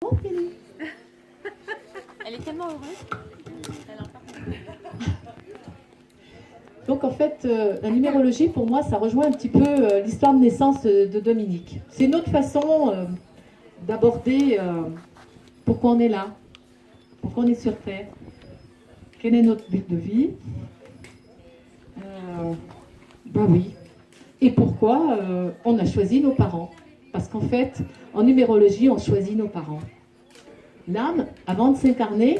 Elle est tellement heureuse. Donc en fait, la numérologie, pour moi, ça rejoint un petit peu l'histoire de naissance de Dominique. C'est une autre façon d'aborder pourquoi on est là, pourquoi on est sur Terre, quel est notre but de vie. Ben oui. Et pourquoi on a choisi nos parents. Parce qu'en fait, en numérologie, on choisit nos parents. L'âme, avant de s'incarner,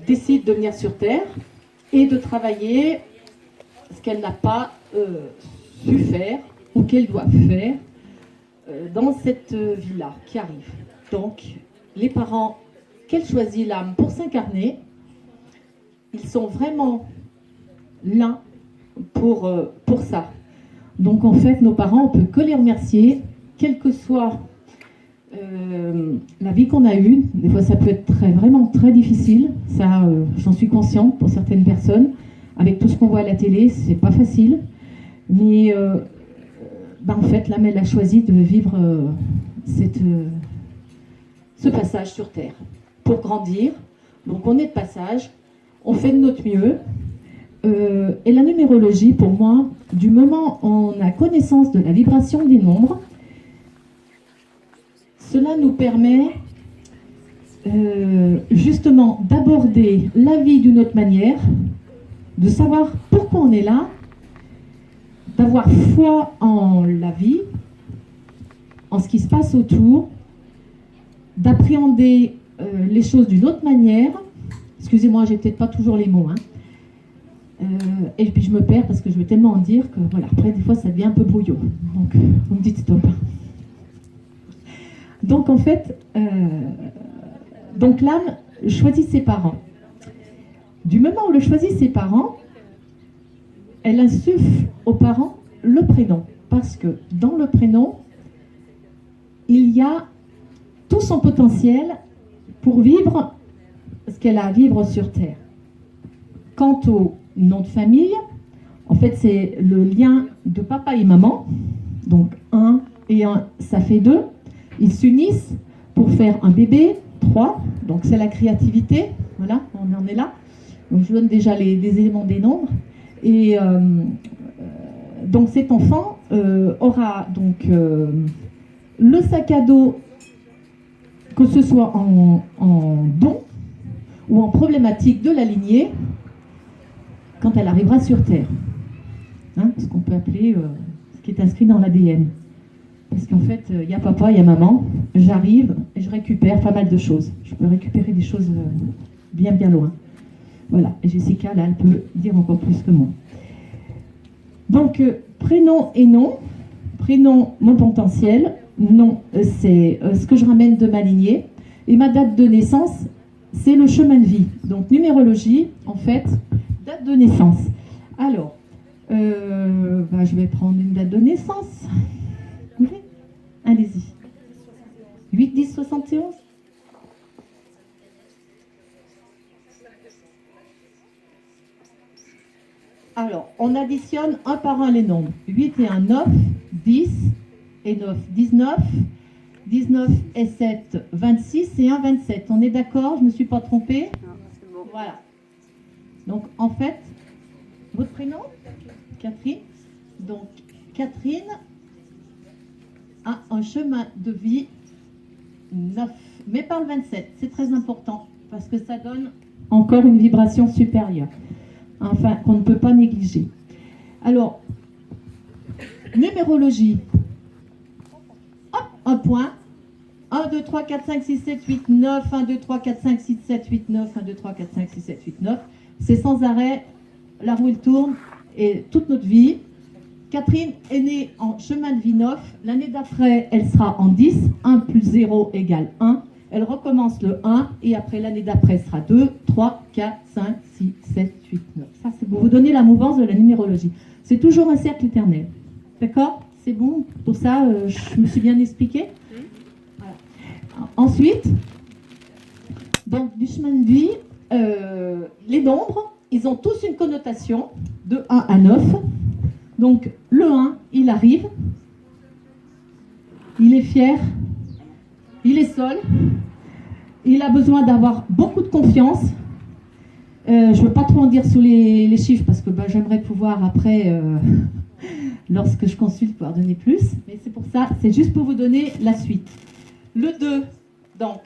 décide de venir sur Terre et de travailler ce qu'elle n'a pas su faire ou qu'elle doit faire dans cette vie-là qui arrive. Donc, les parents qu'elle choisit l'âme pour s'incarner, ils sont vraiment là pour ça. Donc, en fait, nos parents, on peut que les remercier, quelle que soit la vie qu'on a eue. Des fois, ça peut être vraiment très difficile. Ça, j'en suis consciente pour certaines personnes. Avec tout ce qu'on voit à la télé, c'est pas facile. Mais en fait, l'âme, elle a choisi de vivre ce passage sur Terre pour grandir. Donc, on est de passage, on fait de notre mieux. Et la numérologie, pour moi, du moment où on a connaissance de la vibration des nombres, cela nous permet justement d'aborder la vie d'une autre manière, de savoir pourquoi on est là, d'avoir foi en la vie, en ce qui se passe autour, d'appréhender les choses d'une autre manière. Excusez-moi, j'ai peut-être pas toujours les mots, hein. Et puis je me perds parce que je veux tellement en dire que voilà, après des fois ça devient un peu brouillon. Donc vous me dites stop. Donc en fait, donc l'âme choisit ses parents. Du moment où elle choisit ses parents, elle insuffle aux parents le prénom. Parce que dans le prénom, il y a tout son potentiel pour vivre ce qu'elle a à vivre sur Terre. Quant au nom de famille, en fait c'est le lien de papa et maman. Donc 1 et 1, ça fait 2. Ils s'unissent pour faire un bébé, 3. Donc c'est la créativité. Voilà, on en est là. Donc je donne déjà des éléments des nombres. Et donc cet enfant aura donc le sac à dos, que ce soit en don ou en problématique de la lignée, quand elle arrivera sur Terre. Hein, ce qu'on peut appeler ce qui est inscrit dans l'ADN. Parce qu'en fait, il y a papa, il y a maman, j'arrive et je récupère pas mal de choses. Je peux récupérer des choses bien loin. Voilà, et Jessica, là, elle peut dire encore plus que moi. Donc, prénom et nom. Prénom, mon potentiel. Nom, c'est ce que je ramène de ma lignée. Et ma date de naissance, c'est le chemin de vie. Donc, numérologie, en fait, date de naissance. Alors, je vais prendre une date de naissance. Oui, allez-y. 8, 10, 71. Alors, on additionne un par un les nombres. 8 et 1, 9, 10 et 9, 19. 19 et 7, 26 et 1, 27. On est d'accord? Je ne me suis pas trompée? Non, c'est bon. Voilà. Donc, en fait, votre prénom? Catherine. Donc, Catherine a un chemin de vie 9, mais pas le 27. C'est très important parce que ça donne encore une vibration supérieure. Enfin, qu'on ne peut pas négliger. Alors, numérologie. Hop, un point. 1, 2, 3, 4, 5, 6, 7, 8, 9. 1, 2, 3, 4, 5, 6, 7, 8, 9. 1, 2, 3, 4, 5, 6, 7, 8, 9. C'est sans arrêt. La roue, elle tourne. Et toute notre vie. Catherine est née en chemin de vie 9. L'année d'après, elle sera en 10. 1 plus 0 égale 1. Elle recommence le 1. Et après, l'année d'après, sera 2, 3, 4, 5, 6, 7, 8, 9. Ça, c'est pour vous donner la mouvance de la numérologie. C'est toujours un cercle éternel. D'accord? C'est bon? Pour ça, je me suis bien expliquée. Voilà. Ensuite, donc, du chemin de vie, les nombres, ils ont tous une connotation de 1 à 9. Donc, le 1, il arrive. Il est fier il est seul, il a besoin d'avoir beaucoup de confiance. Je ne veux pas trop en dire sur les chiffres parce que j'aimerais pouvoir après, lorsque je consulte, pouvoir donner plus. Mais c'est pour ça, c'est juste pour vous donner la suite. Le 2, donc,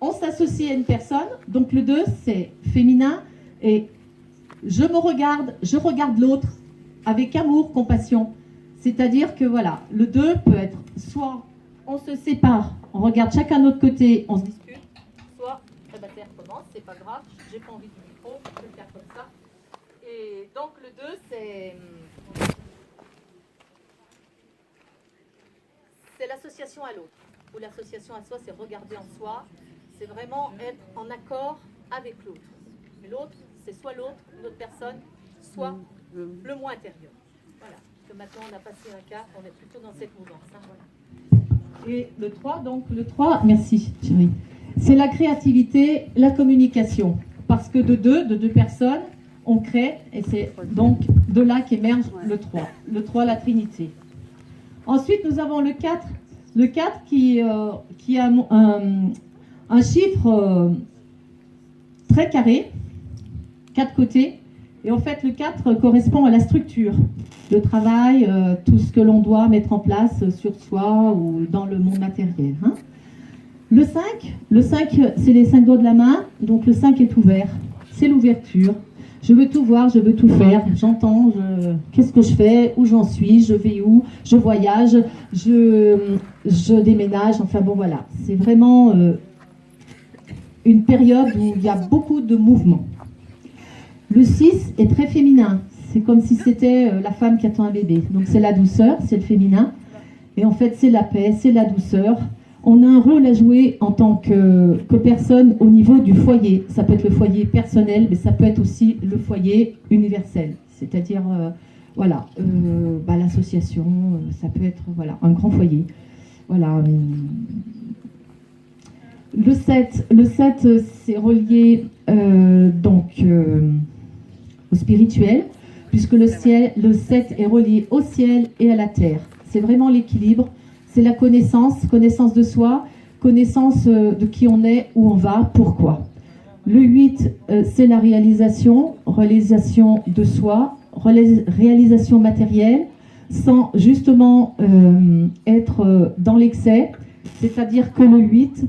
on s'associe à une personne. Donc le 2, c'est féminin. Et je regarde l'autre avec amour, compassion. C'est-à-dire que voilà, le 2 peut être soit on se sépare, on regarde chacun de notre côté, on se discute, soit Terre commence, c'est pas grave, j'ai pas envie du micro, je vais le faire comme ça. Et donc le 2, c'est l'association à l'autre. Ou l'association à soi, c'est regarder en soi, c'est vraiment être en accord avec l'autre. Mais l'autre, c'est soit l'autre, une autre personne, soit le moi intérieur. Voilà. Que maintenant on a passé un cap, on est plutôt dans cette mouvance. Hein, voilà. Et le 3, donc le 3, merci chérie, c'est la créativité, la communication. Parce que de deux personnes, on crée, et c'est donc de là qu'émerge le 3. Le 3, la Trinité. Ensuite, nous avons le 4. Le 4 qui a un chiffre très carré, 4 côtés. Et en fait, le 4 correspond à la structure, le travail, tout ce que l'on doit mettre en place sur soi ou dans le monde matériel. Hein. Le 5, c'est les 5 doigts de la main, donc le 5 est ouvert. C'est l'ouverture. Je veux tout voir, je veux tout faire. J'entends, qu'est-ce que je fais, où j'en suis, je vais où, je voyage, je déménage. Enfin bon, voilà. C'est vraiment une période où il y a beaucoup de mouvements. Le 6 est très féminin. C'est comme si c'était la femme qui attend un bébé. Donc c'est la douceur, c'est le féminin. Et en fait, c'est la paix, c'est la douceur. On a un rôle à jouer en tant que personne au niveau du foyer. Ça peut être le foyer personnel, mais ça peut être aussi le foyer universel. C'est-à-dire, voilà, l'association, ça peut être voilà, un grand foyer. Voilà. Le 7, c'est relié au spirituel, puisque le 7 est relié au ciel et à la terre. C'est vraiment l'équilibre. C'est la connaissance de soi, connaissance de qui on est, où on va, pourquoi. Le 8, c'est la réalisation de soi, réalisation matérielle, sans justement être dans l'excès. C'est-à-dire que le 8,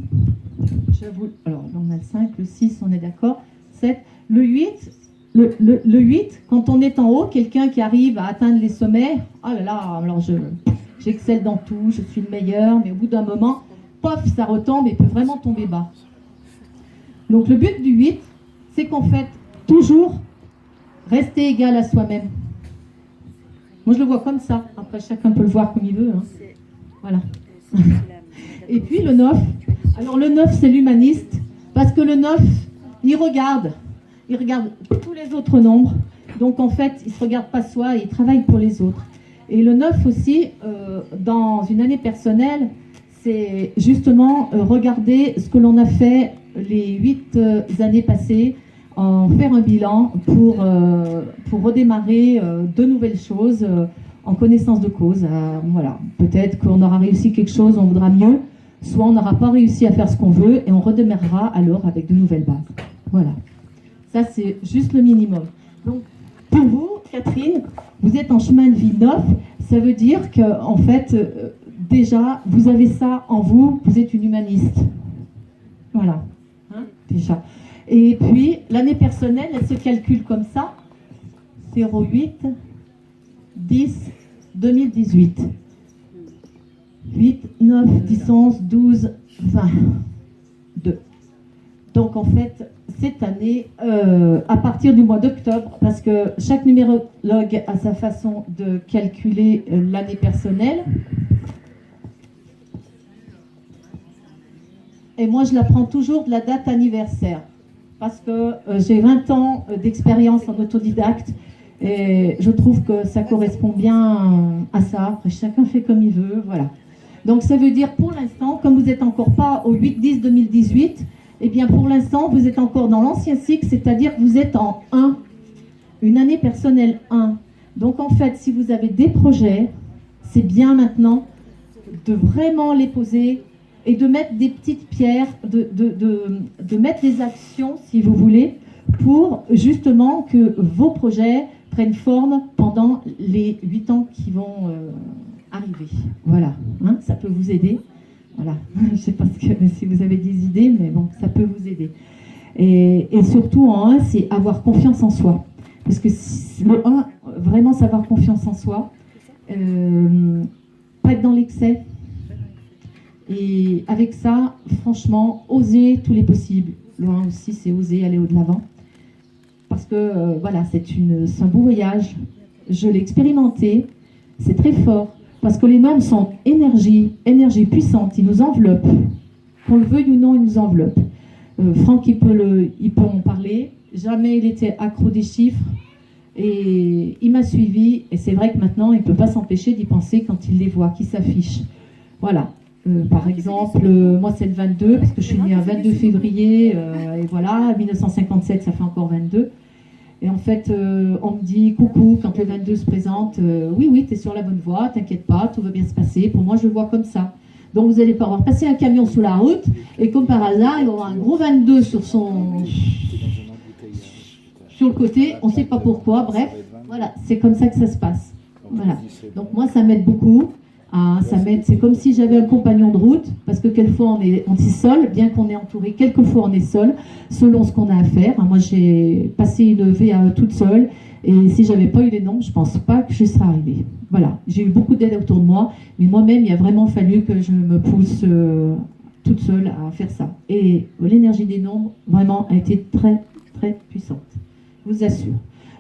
alors on a le 5, le 6, on est d'accord, 7, le 8, le 8, quand on est en haut, quelqu'un qui arrive à atteindre les sommets, oh là là, alors j'excelle dans tout, je suis le meilleur, mais au bout d'un moment, pof, ça retombe et peut vraiment tomber bas. Donc le but du 8, c'est qu'en fait, toujours rester égal à soi-même. Moi, je le vois comme ça. Après, chacun peut le voir comme il veut. Hein. Voilà. Et puis le 9. Alors le 9, c'est l'humaniste, parce que le 9, il regarde tous les autres nombres. Donc en fait, il ne se regarde pas soi, il travaille pour les autres. Et le 9 aussi, dans une année personnelle, c'est justement regarder ce que l'on a fait les 8 années passées, en faire un bilan pour redémarrer de nouvelles choses en connaissance de cause. Voilà. Peut-être qu'on aura réussi quelque chose, on voudra mieux, soit on n'aura pas réussi à faire ce qu'on veut et on redémarrera alors avec de nouvelles bases. Voilà. Ça, c'est juste le minimum. Donc, pour vous, Catherine, vous êtes en chemin de vie 9. Ça veut dire que, en fait, déjà, vous avez ça en vous, vous êtes une humaniste. Voilà. Hein, déjà. Et puis, l'année personnelle, elle se calcule comme ça. 08, 10, 2018. 8, 9, 10, 11, 12, 20, 2. Donc, en fait, cette année, à partir du mois d'octobre, parce que chaque numérologue a sa façon de calculer l'année personnelle. Et moi, je la prends toujours de la date anniversaire. Parce que j'ai 20 ans d'expérience en autodidacte et je trouve que ça correspond bien à ça. Après, chacun fait comme il veut, voilà. Donc ça veut dire pour l'instant, comme vous n'êtes encore pas au 8-10-2018, eh bien pour l'instant, vous êtes encore dans l'ancien cycle, c'est-à-dire que vous êtes en 1, une année personnelle 1. Donc en fait, si vous avez des projets, c'est bien maintenant de vraiment les poser et de mettre des petites pierres, de mettre des actions, si vous voulez, pour justement que vos projets prennent forme pendant les 8 ans qui vont arriver. Voilà, hein, ça peut vous aider. Voilà, je ne sais pas si vous avez des idées, mais bon, ça peut vous aider. Et surtout, en 1, c'est avoir confiance en soi. Parce que le 1, vraiment savoir confiance en soi, pas être dans l'excès. Et avec ça, franchement, oser tous les possibles. Le 1 aussi, c'est oser aller au-de l'avant. Parce que, voilà, c'est un beau voyage. Je l'ai expérimenté. C'est très fort. Parce que les normes sont énergie puissante. Ils nous enveloppent. Qu'on le veuille ou non, ils nous enveloppent. Franck, il peut en parler. Jamais il était accro des chiffres. Et il m'a suivi. Et c'est vrai que maintenant, il ne peut pas s'empêcher d'y penser quand il les voit, qui s'affichent. Voilà. Par exemple, moi c'est le 22, parce que je suis née un 22 février. Et voilà, 1957, ça fait encore 22. Et en fait, on me dit coucou quand le 22 se présente. Oui, tu es sur la bonne voie, t'inquiète pas, tout va bien se passer. Pour moi, je le vois comme ça. Donc vous allez pas avoir passé un camion sous la route et comme par hasard, il aura un gros 22 sur le côté, on ne sait pas pourquoi, bref, voilà, c'est comme ça que ça se passe. Voilà. Donc moi, ça m'aide beaucoup. Ça m'aide, c'est comme si j'avais un compagnon de route, parce que quelquefois on est seul, bien qu'on est entouré, quelquefois on est seul, selon ce qu'on a à faire. Moi j'ai passé une VAE toute seule, et si j'avais pas eu les noms, je pense pas que je serais arrivée. Voilà, j'ai eu beaucoup d'aide autour de moi, mais moi-même il a vraiment fallu que je me pousse toute seule à faire ça. Et l'énergie des nombres, vraiment, a été très très puissante, je vous assure.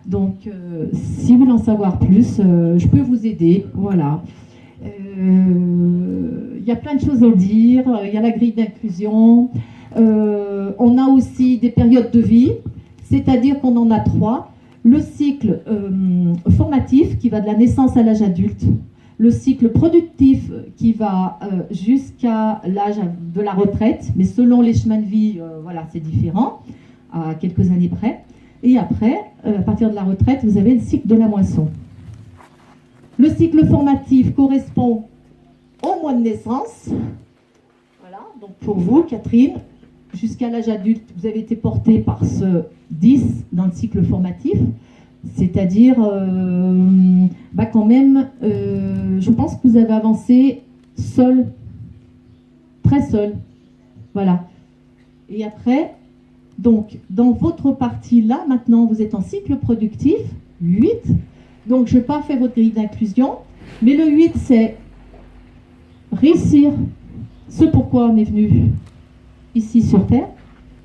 Donc si vous voulez en savoir plus, je peux vous aider, voilà. Il y a plein de choses à dire, il y a la grille d'inclusion, on a aussi des périodes de vie, c'est-à-dire qu'on en a 3. Le cycle formatif qui va de la naissance à l'âge adulte, le cycle productif qui va jusqu'à l'âge de la retraite, mais selon les chemins de vie, voilà, c'est différent, à quelques années près. Et après, à partir de la retraite, vous avez le cycle de la moisson. Le cycle formatif correspond au mois de naissance. Voilà, donc pour vous, Catherine, jusqu'à l'âge adulte, vous avez été portée par ce 10 dans le cycle formatif. C'est-à-dire, quand même, je pense que vous avez avancé seul, très seul. Voilà. Et après, donc, dans votre partie là, maintenant, vous êtes en cycle productif, 8. Donc, je n'ai pas fait votre grille d'inclusion, mais le 8, c'est réussir ce pourquoi on est venu ici sur Terre.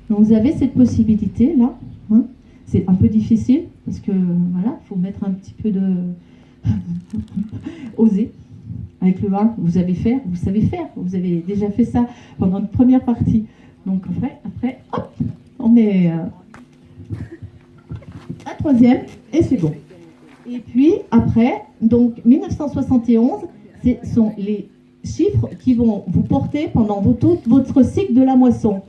Donc, vous avez cette possibilité-là. Hein. C'est un peu difficile, parce que, voilà, il faut mettre un petit peu de... oser. Avec le 1, vous savez faire, vous avez déjà fait ça pendant une première partie. Donc, après hop, on met un troisième, et c'est bon. Et puis après, donc 1971, ce sont les chiffres qui vont vous porter pendant votre cycle de la moisson.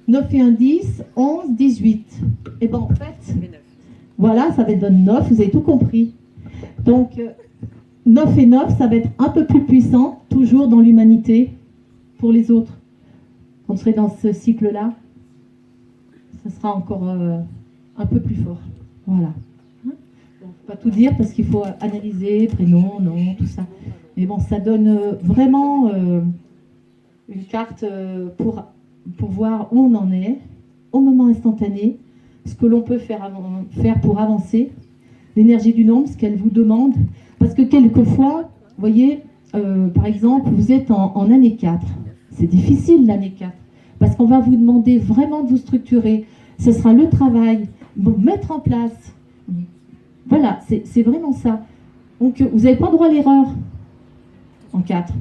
9 et 1, 10, 11, 18. Et bien en fait, voilà, ça va être 9, vous avez tout compris. Donc 9 et 9, ça va être un peu plus puissant, toujours dans l'humanité, pour les autres. Quand on serait dans ce cycle-là, ça sera encore un peu plus fort. Voilà. Pas tout dire parce qu'il faut analyser, prénom, nom, tout ça. Mais bon, ça donne vraiment une carte pour voir où on en est, au moment instantané, ce que l'on peut faire pour avancer, l'énergie du nombre, ce qu'elle vous demande. Parce que quelquefois, vous voyez, par exemple, vous êtes en année 4. C'est difficile l'année 4, parce qu'on va vous demander vraiment de vous structurer. Ce sera le travail, vous mettre en place. Voilà, c'est vraiment ça. Donc, vous n'avez pas droit à l'erreur en 4.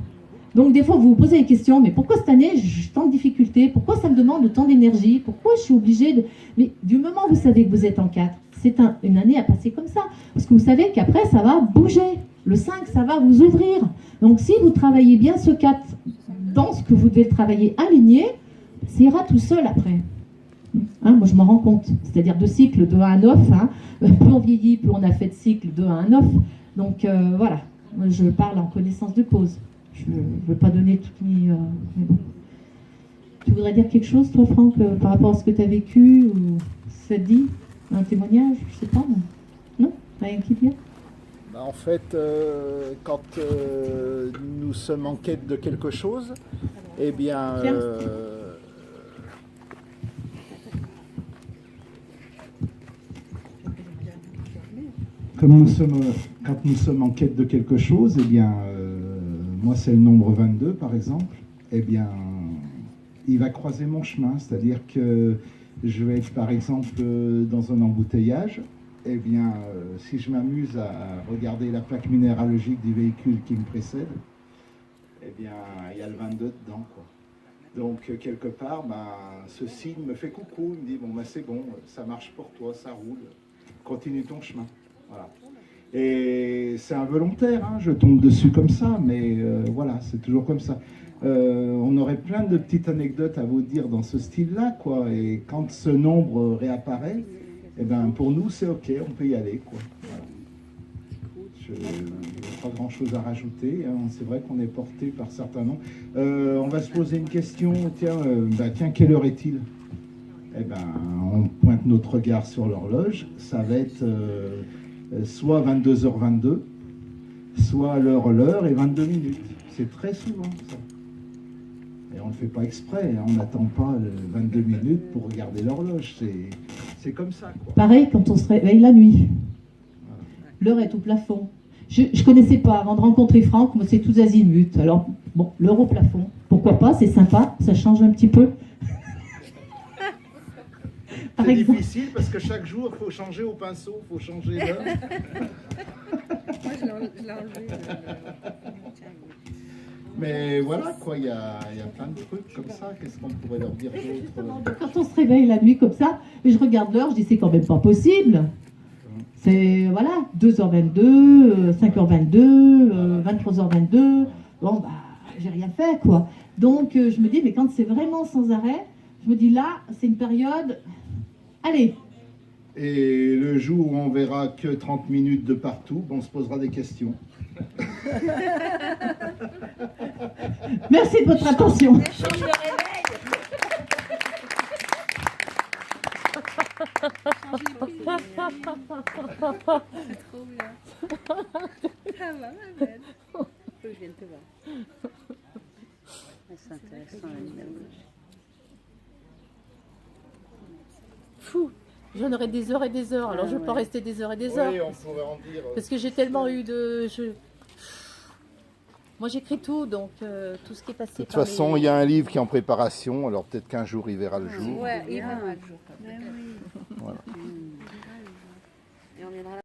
Donc, des fois, vous vous posez des questions, mais pourquoi cette année, j'ai tant de difficultés? Pourquoi ça me demande tant d'énergie? Pourquoi je suis obligée de... Mais du moment où vous savez que vous êtes en 4, c'est une année à passer comme ça. Parce que vous savez qu'après, ça va bouger. Le 5, ça va vous ouvrir. Donc, si vous travaillez bien ce 4 dans ce que vous devez travailler aligné, ça ira tout seul après. Hein, moi, je m'en rends compte. C'est-à-dire de cycles de 1 à 9. Hein, plus on vieillit, plus on a fait de cycles de 1 à 9. Donc, voilà. Moi, je parle en connaissance de cause. Je ne veux pas donner toutes mes... mais bon. voudrais dire quelque chose, toi, Franck, par rapport à ce que tu as vécu ou ça te dit un témoignage, je sais pas. Non, rien qui vient. En fait, quand nous sommes en quête de quelque chose, eh bien, quand nous sommes en quête de quelque chose, eh bien, moi c'est le nombre 22 par exemple, eh bien, il va croiser mon chemin, c'est-à-dire que je vais être par exemple dans un embouteillage, eh bien, si je m'amuse à regarder la plaque minéralogique du véhicule qui me précède, eh bien, il y a le 22 dedans, quoi. Donc, quelque part, ce signe me fait coucou, il me dit, bon, c'est bon, ça marche pour toi, ça roule, continue ton chemin. Voilà. Et c'est involontaire, hein, je tombe dessus comme ça, mais voilà, c'est toujours comme ça. On aurait plein de petites anecdotes à vous dire dans ce style-là, quoi. Et quand ce nombre réapparaît, eh ben, pour nous, c'est OK, on peut y aller, quoi. Voilà. Je n'ai pas grand-chose à rajouter, hein. C'est vrai qu'on est porté par certains noms. On va se poser une question, tiens, quelle heure est-il? Eh ben, on pointe notre regard sur l'horloge, ça va être soit 22h22, soit l'heure et 22 minutes. C'est très souvent ça. Et on ne le fait pas exprès, hein. On n'attend pas 22 minutes pour regarder l'horloge, c'est comme ça, quoi. Pareil quand on se réveille la nuit. Voilà. L'heure est au plafond. Je ne connaissais pas, avant de rencontrer Franck, moi c'est tous azimuts. Alors, bon, l'heure au plafond, pourquoi pas, c'est sympa, ça change un petit peu. C'est difficile parce que chaque jour, il faut changer au pinceau, il faut changer l'heure. Moi, je l'ai enlevé. Mais voilà, quoi, il y a plein de trucs comme ça. Qu'est-ce qu'on pourrait leur dire d'autre? Quand on se réveille la nuit comme ça, et je regarde l'heure, je dis c'est quand même pas possible. C'est, voilà, 2h22, 5h22, 23h22. Bon, j'ai rien fait, quoi. Donc, je me dis, mais quand c'est vraiment sans arrêt, je me dis là, c'est une période... Allez. Et le jour où on verra que 30 minutes de partout, on se posera des questions. Merci de votre attention. Change de réveil. C'est trop bien. Ça va, ma belle. Faut que je vienne te voir. C'est intéressant, la minéralogie. Fou. J'en aurais des heures et des heures, alors je ne veux pas rester des heures et des heures. Oui, on pourrait en dire. Parce que j'ai tellement eu de... Moi j'écris tout, donc tout ce qui est passé. De toute façon, il y a un livre qui est en préparation, alors peut-être qu'un jour il verra le jour. Ouais, il verra le jour. Voilà. Et on viendra